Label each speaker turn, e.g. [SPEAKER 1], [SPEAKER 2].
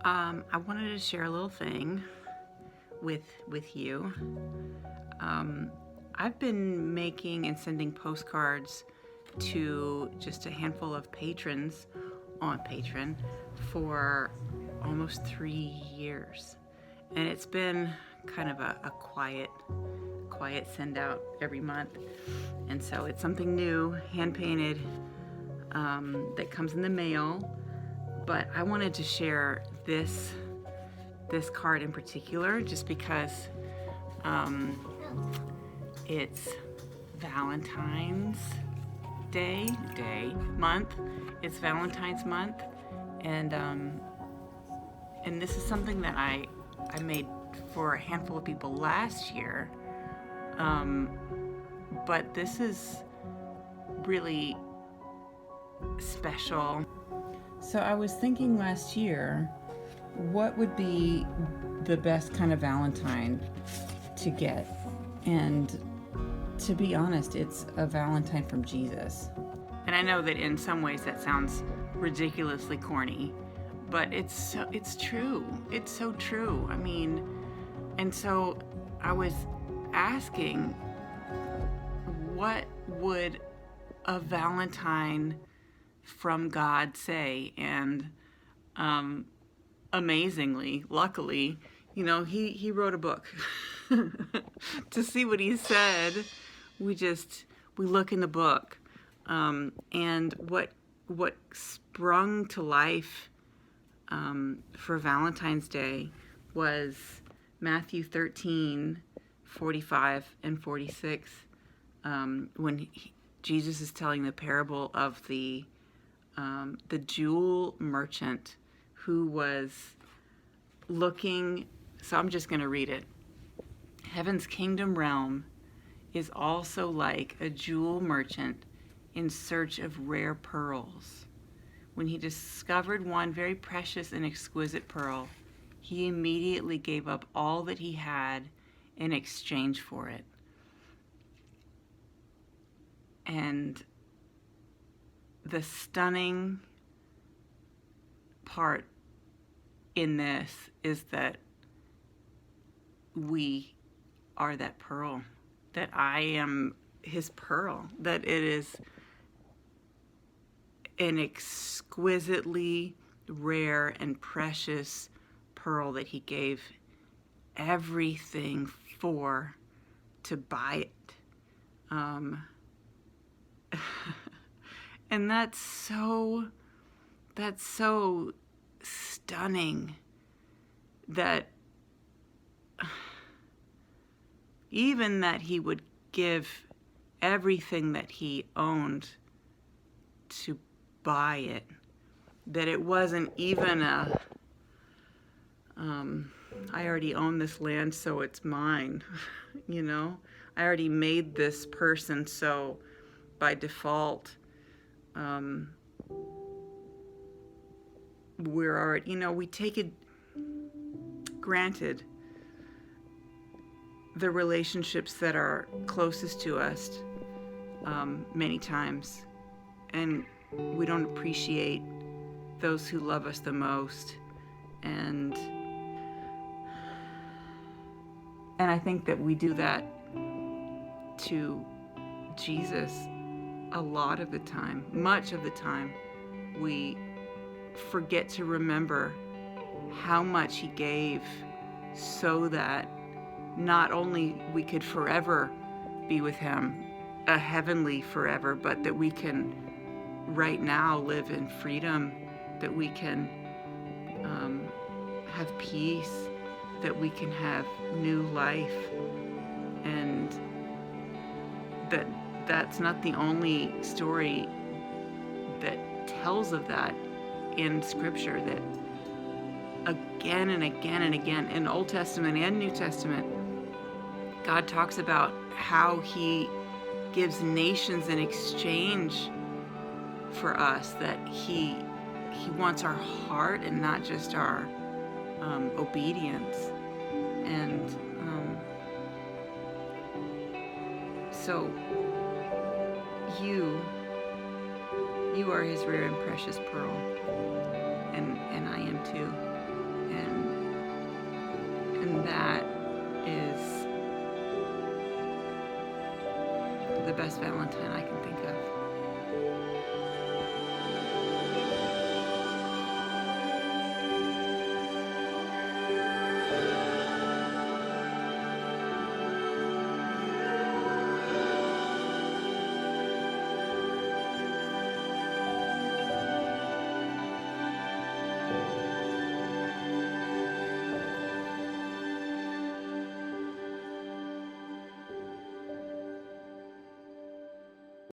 [SPEAKER 1] I wanted to share a little thing with you. I've been making and sending postcards to just a handful of patrons on Patreon for almost 3 years, and it's been kind of a quiet send out every month. And so it's something new, hand painted, that comes in the mail. But I wanted to share this card in particular just because it's Valentine's month. It's Valentine's month, and this is something that I made for a handful of people last year. But this is really special. So I was thinking last year, what would be the best kind of Valentine to get? And to be honest, it's a Valentine from Jesus. And I know that in some ways that sounds ridiculously corny, but it's true. It's so true. I mean, and so I was asking, what would a Valentine from God say? And amazingly, luckily, he wrote a book. To see what he said, we look in the book, and what sprung to life for Valentine's Day was Matthew 13:45 and 46, when Jesus is telling the parable of the jewel merchant who was looking. So I'm just going to read it. Heaven's kingdom realm is also like a jewel merchant in search of rare pearls. When he discovered one very precious and exquisite pearl, he immediately gave up all that he had in exchange for it. And the stunning part in this is that we are that pearl, that I am his pearl, that it is an exquisitely rare and precious pearl that he gave everything for to buy it. And that's so stunning, that even that he would give everything that he owned to buy it, that it wasn't even I already own this land, so it's mine. I already made this person, so by default, we're already, we take it granted the relationships that are closest to us many times, and we don't appreciate those who love us the most. And I think that we do that to Jesus a lot of the time. Much of the time, we forget to remember how much he gave so that not only we could forever be with him, a heavenly forever, but that we can right now live in freedom, that we can have peace, that we can have new life, and that's not the only story that tells of that in Scripture, that again and again and again in Old Testament and New Testament, God talks about how he gives nations in exchange for us, that he wants our heart and not just our obedience. And so you are his rare and precious pearl, and I am too. And that is the best Valentine I can